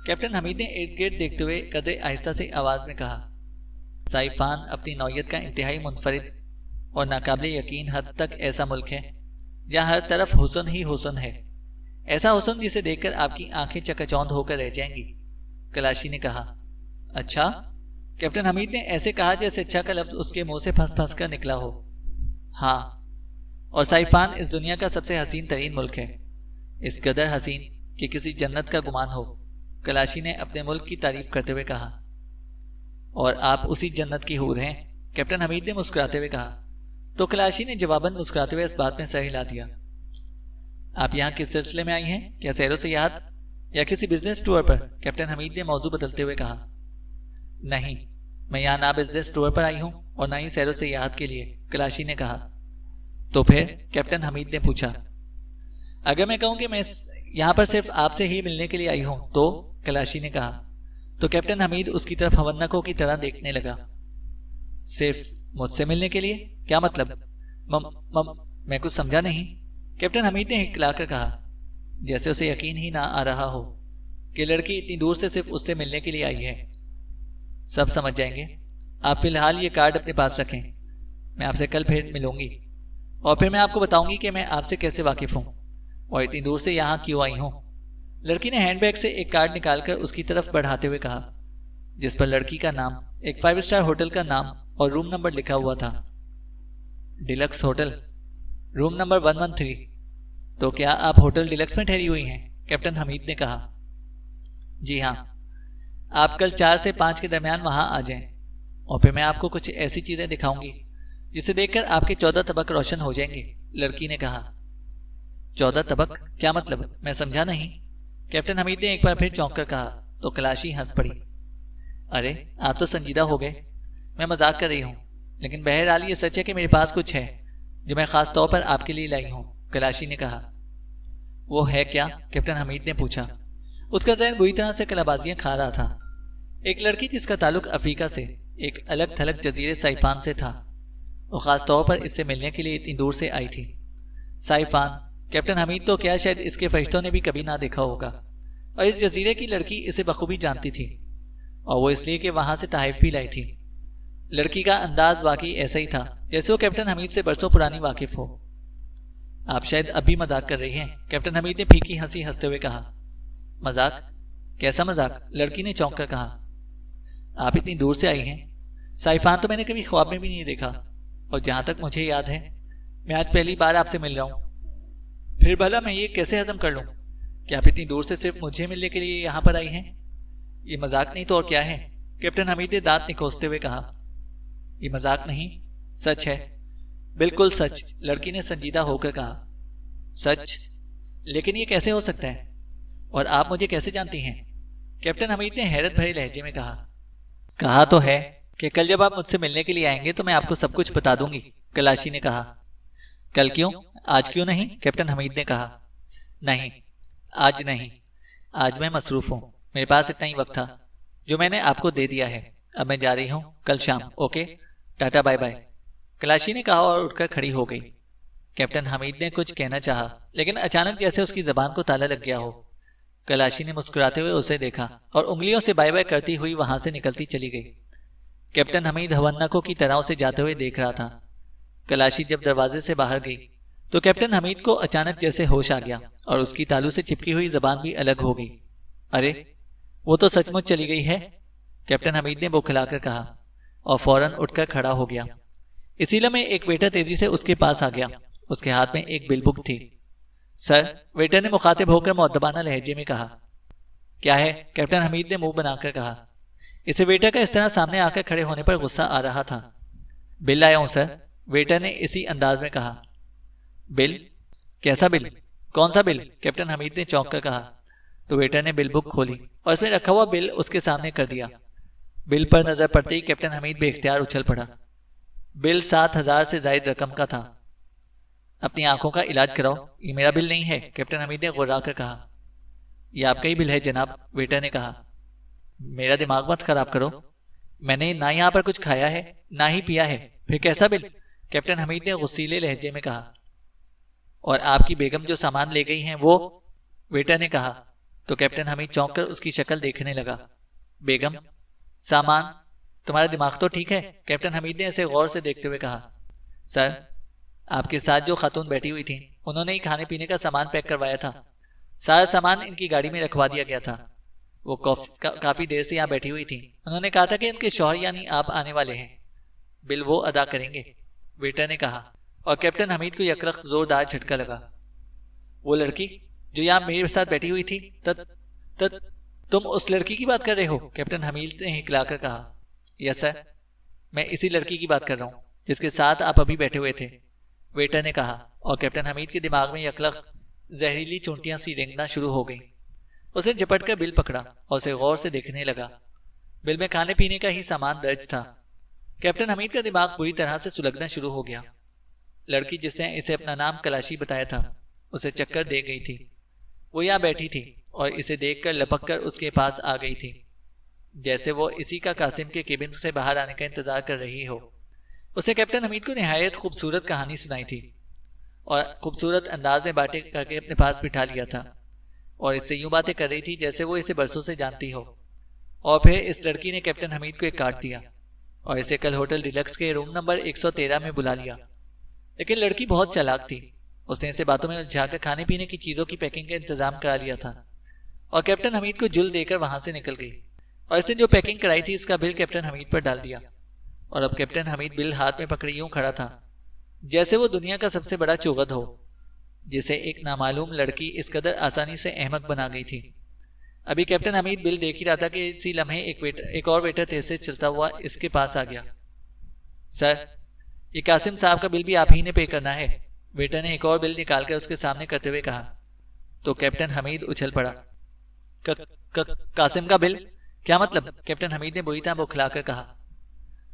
कैप्टन हमीद ने इर्द गिर्द देखते हुए कदरे आहिस्ता से आवाज में कहा। साइफान अपनी नौयत का इंतहाई मुनफरिद और नाकाबिले यकीन हद तक ऐसा मुल्क है जहाँ हर तरफ हुस्न ही हुस्न है, ऐसा हुस्न जिसे देखकर आपकी आंखें चकाचौंध होकर रह जाएंगी। कलाशी ने कहा। अच्छा? कैप्टन हमीद ने ऐसे कहा जैसे अच्छा का लफ्ज उसके मुंह से फंस फंस कर निकला हो। हाँ, और साइफान इस दुनिया का सबसे हसीन तरीन मुल्क है, इस कदर हसीन कि किसी जन्नत का गुमान हो। कलाशी ने अपने मुल्क की तारीफ करते हुए कहा। और आप उसी जन्नत की हूर हैं? कैप्टन हमीद ने मुस्कुराते हुए कहा। तो कलाशी ने जवाबन मुस्कुराते हुए इस बात में सर हिला दिया। आप यहाँ किस सिलसिले में आई हैं? क्या सैरो सियाहत या किसी बिजनेस टूर पर? कैप्टन हमीद ने मौजू बदलते हुए कहा। नहीं, मैं यहाँ ना बिजनेस टूर पर आई हूँ और ना ही सैरो सियाहत के लिए, कलाशी ने कहा। तो फिर? कैप्टन हमीद ने पूछा। अगर मैं कहूँ कि मैं यहाँ पर सिर्फ आपसे ही मिलने के लिए आई हूँ तो? कलाशी ने कहा। तो कैप्टन हमीद उसकी तरफ हवन्नकों की तरह देखने लगा। सिर्फ मुझसे मिलने के लिए? क्या मतलब? मैं कुछ समझा नहीं। कैप्टन हमीद ने हिकलाकर कहा, जैसे उसे यकीन ही ना आ रहा हो कि लड़की इतनी दूर से सिर्फ उससे मिलने के लिए आई है। सब समझ जाएंगे। आप फिलहाल ये कार्ड अपने पास रखें, मैं आपसे कल फिर मिलूंगी और फिर मैं आपको बताऊंगी कि मैं आपसे कैसे वाकिफ हूँ और इतनी दूर से यहाँ क्यों आई हूँ। लड़की ने हैंडबैग से एक कार्ड निकालकर उसकी तरफ बढ़ाते हुए कहा, जिस पर लड़की का नाम, एक 5 स्टार होटल का नाम और रूम नंबर लिखा हुआ था। Deluxe hotel, room number 113। तो क्या आप होटल डिलक्स में ठहरी हुई हैं? कैप्टन हमीद ने कहा। जी हाँ, आप कल 4 से 5 के दरमियान वहां आ जाएं और फिर मैं आपको कुछ ऐसी चीजें दिखाऊंगी जिसे देखकर आपके 14 तबक रोशन हो जाएंगे, लड़की ने कहा। 14 तबक? क्या मतलब? मैं समझा नहीं। कैप्टन हमीद ने एक बार फिर चौंक कर कहा। तो कलाशी हंस पड़ी। अरे, आप तो संजीदा हो गए। मैं मजाक कर रही हूँ, लेकिन बहरहाल ये सच है कि मेरे पास कुछ है जो मैं खास तौर पर आपके लिए लाई हूँ, कलाशी ने कहा। वो है क्या? कैप्टन हमीद ने पूछा। उसका जहन बुरी तरह से कलाबाजियां खा रहा था। एक लड़की जिसका ताल्लुक अफ्रीका से, एक अलग थलग जजीरे साइफान से था, वो खास तौर पर इससे मिलने के लिए इतनी दूर से आई थी। साइफान, कैप्टन हमीद तो क्या शायद इसके फरिश्तों ने भी कभी ना देखा होगा, और इस जजीरे की लड़की इसे बखूबी जानती थी, और वो इसलिए कि वहां से तहफ़ भी लाई थी। लड़की का अंदाज वाकई ऐसा ही था जैसे वो कैप्टन हमीद से बरसों पुरानी वाकिफ हो। आप शायद अब भी मजाक कर रही हैं, कैप्टन हमीद ने फीकी हंसी हंसते हुए कहा। मजाक? कैसा मजाक? लड़की ने चौंक कर कहा। आप इतनी दूर से आई हैं, साइफान तो मैंने कभी ख्वाब में भी नहीं देखा, और जहां तक मुझे याद है मैं आज पहली बार आपसे मिल रहा हूं। फिर भला मैं ये कैसे हजम कर लूं कि आप इतनी दूर से सिर्फ मुझे मिलने के लिए यहां पर आई हैं? ये मजाक नहीं तो और क्या है? कैप्टन हमीद ने दांत निकोसते हुए कहा। ये मजाक नहीं, सच है, बिल्कुल सच, लड़की ने संजीदा होकर कहा। सच? लेकिन ये कैसे हो सकता है, और आप मुझे कैसे जानती हैं? कैप्टन हमीद ने हैरत भरे लहजे में कहा। कहा तो है कि कल जब आप मुझसे मिलने के लिए आएंगे तो मैं आपको सब कुछ बता दूंगी, कलाशी ने कहा। कल क्यों? आज क्यों नहीं? कैप्टन हमीद ने कहा। नहीं, आज नहीं, आज मैं मसरूफ हूं, मेरे पास इतना ही वक्त था जो मैंने आपको दे दिया है। अब मैं जा रही हूं, कल शाम। ओके, टाटा बाय बाय, कलाशी ने कहा और उठकर खड़ी हो गई। कैप्टन हमीद ने कुछ कहना चाहा, लेकिन अचानक जैसे उसकी जबान को ताला लग गया हो। कलाशी ने मुस्कुराते हुए उसे देखा और उंगलियों से बाय बाय करती हुई वहां से निकलती चली गई। कैप्टन हमीद हवन्नकों की तरह उसे जाते हुए देख रहा था। कलाशी जब दरवाजे से बाहर गई तो कैप्टन हमीद को अचानक जैसे होश आ गया और उसकी तालू से चिपकी हुई जबान भी अलग हो गई। अरे, वो तो सचमुच चली गई है, कैप्टन हमीद ने बौखलाकर कहा और फौरन उठकर खड़ा हो गया। इसी लम्हे एक वेटर तेजी से उसके पास आ गया। उसके हाथ में एक बिल बुक थी। सर, वेटर ने मुखातिब होकर मुअद्दबाना लहजे में कहा। क्या है? कैप्टन हमीद ने मुंह बनाकर कहा। इसे वेटर का इस तरह सामने आकर खड़े होने पर गुस्सा आ रहा था। बिल लाया हूं सर, वेटर ने इसी अंदाज में कहा। बिल? कैसा बिल? कौन सा बिल? कैप्टन हमीद ने चौंक कर कहा। तो वेटर ने बिल बुक खोली और इसमें रखा हुआ बिल उसके सामने कर दिया। बिल पर नजर पड़ते ही कैप्टन हमीद बेख्तियार उछल पड़ा। बिल 7,000 से ज्यादा रकम का था। अपनी आंखों का इलाज कराओ, ये मेरा बिल नहीं है, कैप्टन हमीद ने गुर्रा कर कहा। यह आपका ही बिल है जनाब, वेटर ने कहा। मेरा दिमाग मत खराब करो, मैंने ना यहाँ पर कुछ खाया है ना ही पिया है, फिर कैसा बिल? कैप्टन हमीद ने गुस्सीले लहजे में कहा। और आपकी बेगम जो सामान ले गई हैं वो? वेटर ने कहा तो कैप्टन हमीद चौंक कर उसकी शक्ल देखने लगा। बेगम, सामान, तुम्हारा दिमाग तो ठीक है? कैप्टन हमीद ने ऐसे गौर से देखते हुए कहा। सर, आपके साथ जो खातून बैठी हुई थी उन्होंने ही खाने पीने का सामान पैक करवाया था। सारा सामान इनकी गाड़ी में रखवा दिया गया था। वो काफी देर से यहाँ बैठी हुई थी। उन्होंने कहा था कि इनके शौहर यानी आप आने वाले हैं, बिल वो अदा करेंगे, वेटर ने कहा। और कैप्टन हमीद को यकरख जोरदार झटका लगा। वो लड़की जो यहाँ मेरे साथ बैठी हुई थी, तुम उस लड़की की बात कर रहे हो? कैप्टन हमीद ने हिकलाकर कहा। यस सर, मैं इसी लड़की की बात कर रहा हूँ जिसके साथ आप अभी बैठे हुए थे, वेटर ने कहा। और कैप्टन हमीद के दिमाग में यकलख जहरीली चूंटियां सी रेंगना शुरू हो गईं। उसे झपट कर बिल पकड़ा और उसे गौर से देखने लगा। बिल में खाने पीने का ही सामान दर्ज था। कैप्टन हमीद का दिमाग पूरी तरह से सुलगना शुरू हो गया। लड़की जिसने इसे अपना नाम कलाशी बताया था उसे चक्कर दे गई थी। वो यहाँ बैठी थी और इसे देखकर लपक कर उसके पास आ गई थी, जैसे वो इसी का कासिम के केबिन से बाहर आने का इंतजार कर रही हो। उसे कैप्टन हमीद को निहायत खूबसूरत कहानी सुनाई थी और खूबसूरत अंदाज में बातें करके अपने पास बिठा लिया था और इससे यूं बातें कर रही थी जैसे वो इसे बरसों से जानती हो। और फिर इस लड़की ने कैप्टन हमीद को एक कार्ड दिया और इसे कल होटल डिलक्स के रूम नंबर 113 में बुला लिया। लेकिन लड़की बहुत चालाक थी। उसने इसे बातों में उलझाकर खाने पीने की चीजों की पैकिंग का इंतजाम करा लिया था और कैप्टन हमीद को जुल देकर वहां से निकल गई। और इसने जो पैकिंग कराई थी इसका बिल कैप्टन हमीद पर डाल दिया। और अब कैप्टन हमीद बिल हाथ में पकड़े यूं खड़ा था जैसे वो दुनिया का सबसे बड़ा चौगध हो, जिसे एक नामालूम लड़की इस कदर आसानी से अहमक बना गई थी। अभी कैप्टन हमीद बिल देख ही रहा था कि इसी लम्हे एक और वेटर तेज से चलता हुआ इसके पास आ गया। सर, ये कासिम साहब का बिल भी आप ही ने पे करना है, वेटर ने एक और बिल निकालकर उसके सामने करते हुए कहा। तो कैप्टन हमीद उछल पड़ा। कासिम का बिल? क्या मतलब? कैप्टन हमीद ने बुरी तरह बौखलाकर कहा।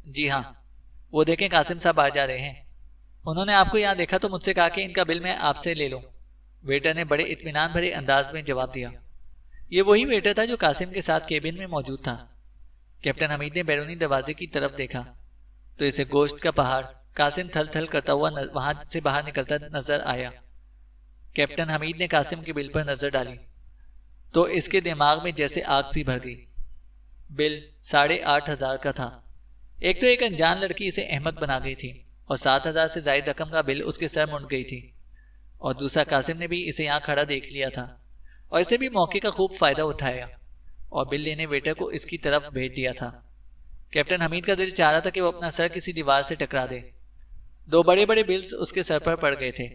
जी हाँ, वो देखें कासिम साहब बाहर जा रहे हैं। उन्होंने आपको यहाँ देखा तो मुझसे कहा कि इनका बिल मैं आपसे ले लूं, वेटर ने बड़े इत्मीनान भरे अंदाज में जवाब दिया। ये वही वेटर था जो कासिम के साथ केबिन में मौजूद था। कैप्टन हमीद ने बैरूनी दरवाजे की तरफ देखा तो इसे गोश्त का पहाड़ कासिम थल थल करता हुआ वहां से बाहर निकलता नजर आया। कैप्टन हमीद ने कासिम के बिल पर नजर डाली तो इसके दिमाग में जैसे आग सी भर गई। बिल 8,500 का था। एक तो एक अनजान लड़की इसे अहमक बना गई थी और 7,000 से ज्यादा रकम का बिल उसके सर मुंड गई थी। और दूसरा कासिम ने भी इसे यहाँ खड़ा देख लिया था और इसे भी मौके का खूब फायदा उठाया और बिल लेने वेटर को इसकी तरफ भेज दिया था। कैप्टन हमीद का दिल चाह रहा था कि वो अपना सर किसी दीवार से टकरा दे। 2 बड़े बड़े बिल्स उसके सर पर पड़ गए थे।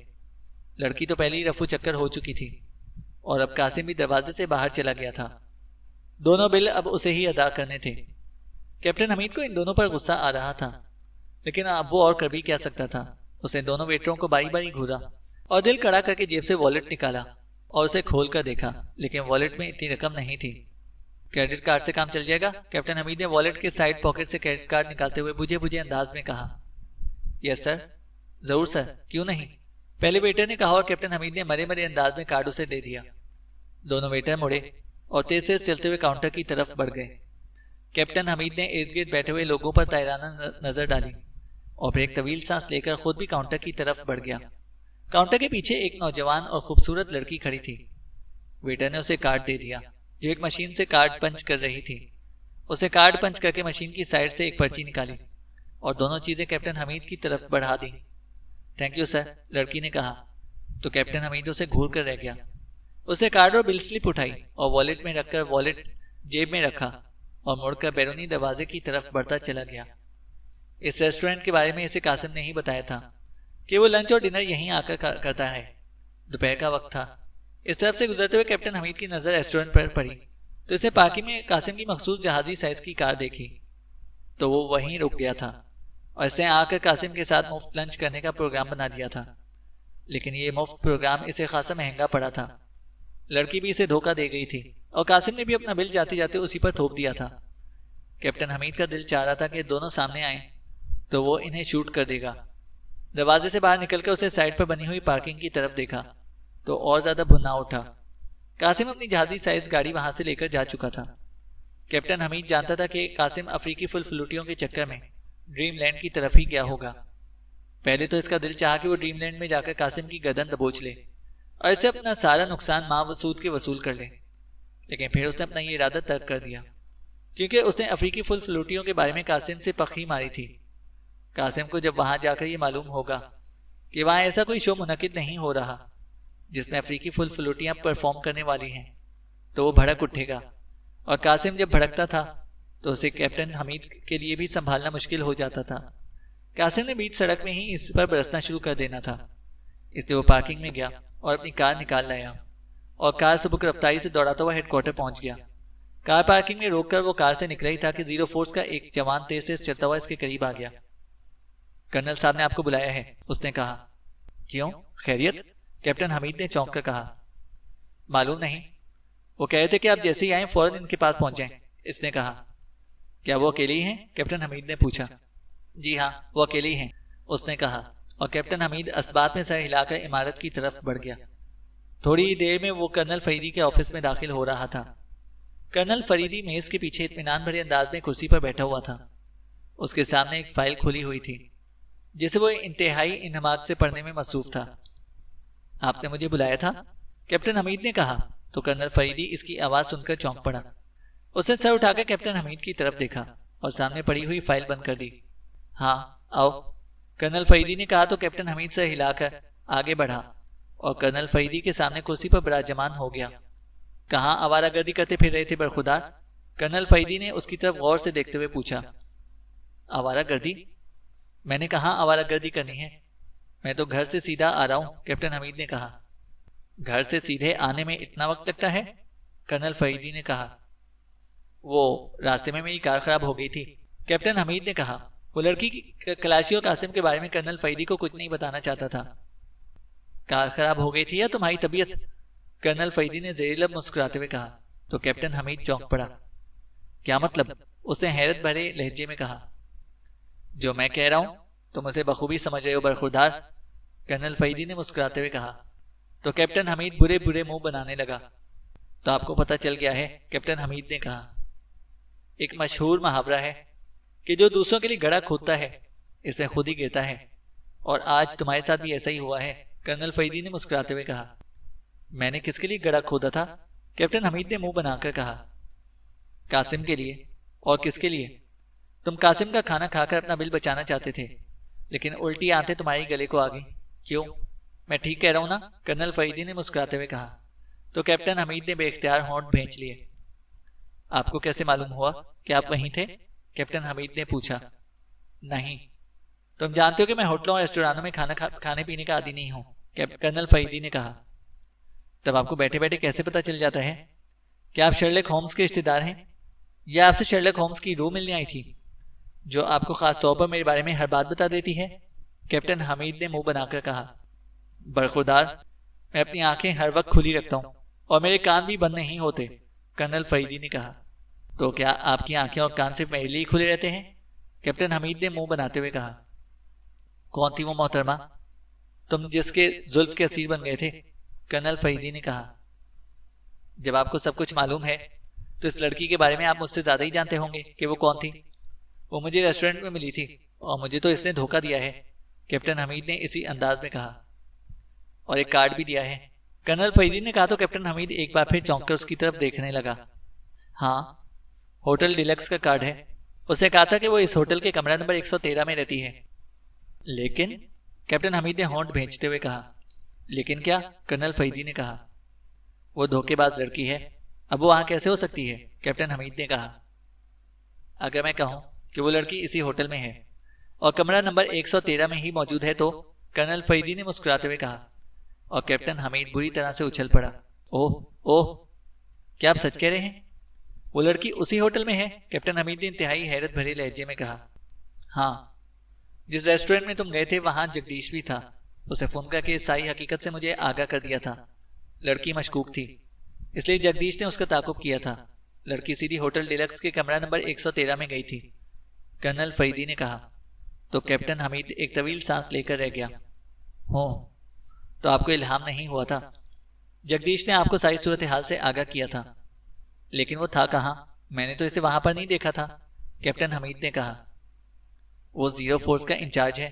लड़की तो पहले ही रफू चक्कर हो चुकी थी और अब कासिम भी दरवाजे से बाहर चला गया था। दोनों बिल अब उसे ही अदा करने थे। कैप्टन हमीद को इन दोनों पर गुस्सा आ रहा था, लेकिन अब वो और कर भी क्या सकता था। उसने दोनों वेटरों को बारी बारी घूरा और दिल कड़ा करके जेब से वॉलेट निकाला और उसे खोल कर देखा, लेकिन वॉलेट में इतनी रकम नहीं थी। क्रेडिट कार्ड से काम चल जाएगा? कैप्टन हमीद ने वॉलेट के साइड पॉकेट से क्रेडिट कार्ड निकालते हुए बुझे बुझे अंदाज में कहा। यस सर, जरूर सर, क्यों नहीं, पहले वेटर ने कहा और कैप्टन हमीद ने मरे मरे अंदाज में कार्ड उसे दे दिया। दोनों वेटर मुड़े और तेज तेज चलते हुए काउंटर की तरफ बढ़ गए। कैप्टन हमीद ने इर्द गिर्द बैठे हुए लोगों पर तायराना नजर डाली और फिर एक तवील सांस लेकर खुद भी काउंटर की तरफ बढ़ गया। काउंटर के पीछे एक नौजवान और खूबसूरत लड़की खड़ी थी। वेटर ने उसे कार्ड दे दिया जो एक मशीन से कार्ड पंच कर रही थी। उसे कार्ड पंच करके मशीन की साइड से एक पर्ची निकाली और दोनों चीजें कैप्टन हमीद की तरफ बढ़ा दी। थैंक यू सर, लड़की ने कहा तो कैप्टन हमीद उसे घूर कर रह गया। उसे कार्ड और बिल स्लिप उठाई और वॉलेट में रखकर वॉलेट जेब में रखा और मुड़कर बैरूनी दरवाजे की तरफ बढ़ता चला गया। इस रेस्टोरेंट के बारे में इसे कासिम ने ही बताया था कि वो लंच और डिनर यहीं आकर करता है। दोपहर का वक्त था। इस तरफ से गुजरते हुए कैप्टन हमीद की नजर रेस्टोरेंट पर पड़ी तो इसे पार्किंग में कासिम की मखसूस जहाजी साइज की कार देखी तो वो वहीं रुक गया था और इसने आकर कासिम के साथ मुफ्त लंच करने का प्रोग्राम बना दिया था। लेकिन ये मुफ्त प्रोग्राम इसे खासा महंगा पड़ा था। लड़की भी इसे धोखा दे गई थी और कासिम ने भी अपना बिल जाते जाते उसी पर थोप दिया था। कैप्टन हमीद का दिल चाह रहा था कि दोनों सामने आए तो वो इन्हें शूट कर देगा। दरवाजे से बाहर निकलकर उसे साइड पर बनी हुई पार्किंग की तरफ देखा तो और ज्यादा भुना उठा। कासिम अपनी जहाजी साइज गाड़ी वहां से लेकर जा चुका था। कैप्टन हमीद जानता था कि कासिम अफ्रीकी फुल फ्लूटियों के चक्कर में ड्रीमलैंड की तरफ ही गया होगा। पहले तो इसका दिल चाहा कि वो ड्रीमलैंड में जाकर कासिम की गर्दन दबोच ले, और इससे अपना सारा नुकसान मावसूद के वसूल कर ले। लेकिन फिर उसने अपना ये इरादा तर्क कर दिया, क्योंकि उसने अफ्रीकी फुल फ्लूटियों के बारे में कासिम से पखी मारी थी। कासिम को जब वहां जाकर ये मालूम होगा कि वहां ऐसा कोई शो मुनकिद नहीं हो रहा जिसमें अफ्रीकी फुल फ्लूटियां परफॉर्म करने वाली हैं, तो वो भड़क उठेगा। और कासिम जब भड़कता था तो उसे कैप्टन हमीद के लिए भी संभालना मुश्किल हो जाता था। कासिम ने बीच सड़क में ही इस पर बरसना शुरू कर देना था, इसलिए वो पार्किंग में गया और अपनी कार निकाल लाया और कार सुबह रफ्तारी से दौड़ाता हुआ हेडक्वार्टर पहुंच गया। कार पार्किंग में रोककर वो कार से निकला ही था कि जीरो फोर्स का एक जवान तेज से चलता हुआ इसके करीब आ गया। कर्नल साहब ने आपको बुलाया है, उसने कहा। क्यों, खैरियत? कैप्टन हमीद ने चौंक कर कहा। मालूम नहीं, वो कह रहे थे कि आप जैसे ही आए फौरन इनके पास पहुंच जाएं, इसने कहा। क्या वो अकेले ही हैं? कैप्टन हमीद ने पूछा। जी हाँ, वो अकेले ही हैं, उसने कहा। और कैप्टन हमीद असबात में सर हिलाकर इमारत की तरफ बढ़ गया। थोड़ी देर में वो कर्नल फरीदी के ऑफिस में दाखिल हो रहा था। कर्नल फरीदी मेज के पीछे इत्मीनान भरे अंदाज में कुर्सी पर बैठा हुआ था। उसके सामने एक फाइल खुली हुई थी जिसे वो इंतहाई इन्हमाक से पढ़ने में मसरूफ था। आपने मुझे बुलाया था? कैप्टन हमीद ने कहा। तो कर्नल फरीदी इसकी आवाज सुनकर चौंक पड़ा। उसने सर उठाकर कैप्टन हमीद की तरफ देखा और सामने पड़ी हुई फाइल बंद कर दी। हाँ आओ, कर्नल फरीदी ने कहा। तो कैप्टन हमीद सर हिलाकर आगे बढ़ा और कर्नल फरीदी के सामने कुर्सी पर विराजमान हो गया। कहाँ आवारागर्दी करते फिर रहे थे बरखुदार? कर्नल फरीदी ने उसकी तरफ गौर से देखते हुए पूछा। आवारागर्दी? मैंने कहा आवारागर्दी करनी है, मैं तो घर से सीधा आ रहा हूं, कैप्टन हमीद ने कहा। घर से सीधे आने में इतना वक्त लगता है? कर्नल फरीदी ने कहा। वो रास्ते में मेरी कार खराब हो गई थी, कैप्टन हमीद ने कहा। वो लड़की कलाशी और कासिम के बारे में कर्नल फरीदी को कुछ नहीं बताना चाहता था। कार खराब हो गई थी या तुम्हारी तबीयत? कर्नल फरीदी ने ज़ेरिलब मुस्कुराते हुए कहा। तो कैप्टन हमीद चौंक पड़ा। क्या मतलब? उसने हैरत भरे लहजे में कहा। जो मैं कह रहा हूं तुम उसे बखूबी समझ रहे हो बरखुरदार, कर्नल फरीदी ने मुस्कुराते हुए कहा। तो कैप्टन हमीद बुरे बुरे मुंह बनाने लगा। तो आपको पता चल गया है, कैप्टन हमीद ने कहा। एक मशहूर मुहावरा है कि जो दूसरों के लिए गड्ढा खोदता है इसमें खुद ही गिरता है, और आज तुम्हारे साथ भी ऐसा ही हुआ है, कर्नल फरीदी ने मुस्कुराते हुए कहा। मैंने किसके लिए गड्ढा खोदा था? कैप्टन हमीद ने मुंह बनाकर कहा। कासिम के लिए। और किसके लिए? तुम कासिम का खाना खाकर अपना बिल बचाना चाहते थे, लेकिन उल्टी आंतें तुम्हारे गले को आ गई। क्यों, मैं ठीक कह रहा हूं ना? कर्नल फरीदी ने मुस्कुराते हुए कहा। तो कैप्टन हमीद ने बेख्तियार होंठ भींच लिए। आपको कैसे मालूम हुआ कि आप वहीं थे? कैप्टन हमीद ने पूछा। नहीं, तुम जानते हो कि मैं होटलों और रेस्टोरेंटों में खाने पीने का आदी नहीं हूं, कर्नल फरीदी ने कहा। तब आपको बैठे बैठे कैसे पता चल जाता है? क्या आप शर्लक होम्स के रिश्तेदार हैं, या आपसे शर्लक होम्स की रूह मिलने आई थी जो आपको खास तौर पर मेरे बारे में हर बात बता देती है? कैप्टन हमीद ने मुंह बनाकर कहा। बरखुरदार, मैं अपनी आंखें हर वक्त खुली रखता हूं और मेरे कान भी बंद नहीं होते, कर्नल फरीदी ने कहा। तो क्या आपकी आंखें और कान सिर्फ मेरे लिए खुले रहते हैं? कैप्टन हमीद ने मुंह बनाते हुए कहा। कौन थी वो मोहतरमा तुम जिसके जुल्फ के असीर बन गए थे? कर्नल फरीदी ने कहा। जब आपको सब कुछ मालूम है तो इस लड़की के बारे में आप मुझसे ज्यादा ही जानते होंगे कि वो कौन थी। वो मुझे रेस्टोरेंट में मिली थी और मुझे तो इसने धोखा दिया है, कैप्टन हमीद ने इसी अंदाज में कहा। और एक कार्ड भी दिया है, कर्नल फरीदी ने कहा। तो कैप्टन हमीद एक बार फिर चौंक कर उसकी तरफ देखने लगा। हाँ, होटल डिलक्स का कार्ड है। उसने कहा था कि वो इस होटल के कमरा नंबर 113 में रहती है। लेकिन, कैप्टन हमीद ने होंठ भींचते हुए कहा। लेकिन क्या? कर्नल फरीदी ने कहा। वो धोखेबाज लड़की है, अब वो वहां कैसे हो सकती है? कैप्टन हमीद ने कहा। अगर मैं कहूं कि वो लड़की इसी होटल में है और कमरा नंबर 113 में ही मौजूद है तो? कर्नल फरीदी ने मुस्कुराते हुए कहा। और कैप्टन हमीद बुरी तरह से उछल पड़ा। ओह ओह, क्या आप सच कह रहे हैं? वो लड़की उसी होटल में है? कैप्टन हमीद ने इंतहाई हैरत भरे लहजे में कहा। हाँ, जिस रेस्टोरेंट में तुम गए थे वहां जगदीश भी था। उसे फोन करके सारी हकीकत से मुझे आगाह कर दिया था। लड़की मशकूक थी, इसलिए जगदीश ने उसका ताकुब किया था। लड़की सीधी होटल डिलक्स के कमरा नंबर 113 में गई थी, कर्नल फरीदी ने कहा। तो कैप्टन हमीद एक तवील सांस लेकर रह गया। हो, तो आपको इल्हाम नहीं हुआ था? जगदीश ने आपको सारी सूरत हाल से आगाह किया था, लेकिन वो था कहाँ? मैंने तो इसे वहां पर नहीं देखा था, कैप्टन हमीद ने कहा। वो जीरो फोर्स का इंचार्ज है,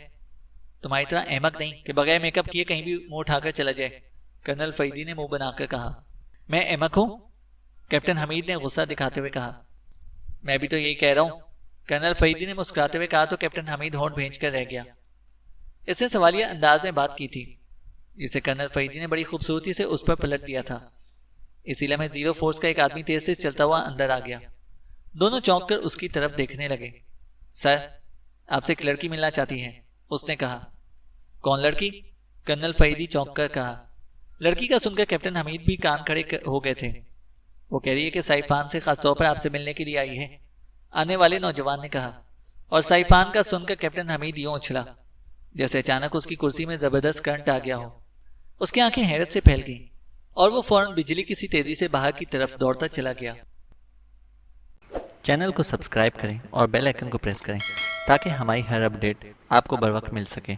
तुम्हारी तरह अहमक नहीं कि बगैर मेकअप किए कहीं भी मुंह उठाकर चला जाए, कर्नल फरीदी ने मुंह बनाकर कहा। मैं अहमक हूं? कैप्टन हमीद ने गुस्सा दिखाते हुए कहा। मैं भी तो यही कह रहा हूं, कर्नल फरीदी ने मुस्कुराते हुए कहा तो कैप्टन हमीद होंठ भेज कर रह गया। इसने सवालिया अंदाज में बात की थी, जिसे कर्नल फरीदी ने बड़ी खूबसूरती से उस पर पलट दिया था। इसीलिए मैं जीरो फोर्स का एक आदमी तेज से चलता हुआ अंदर आ गया। दोनों चौंक कर उसकी तरफ देखने लगे। सर, आपसे एक लड़की मिलना चाहती है, उसने कहा। कौन लड़की? कर्नल फरीदी चौंक कर कहा। लड़की का सुनकर कैप्टन हमीद भी कान खड़े हो गए थे। वो कह रही है कि साइफान से खासतौर पर आपसे मिलने के लिए आई है, आने वाले नौजवान ने कहा। और साइफान का सुनकर कैप्टन हमीद यूं उछला जैसे अचानक उसकी कुर्सी में जबरदस्त करंट आ गया हो। उसकी आंखें हैरत से फैल गईं और वो फौरन बिजली की सी तेजी से बाहर की तरफ दौड़ता चला गया। चैनल को सब्सक्राइब करें और बेल आइकन को प्रेस करें ताकि हमारी हर अपडेट आपको बर वक्त मिल सके।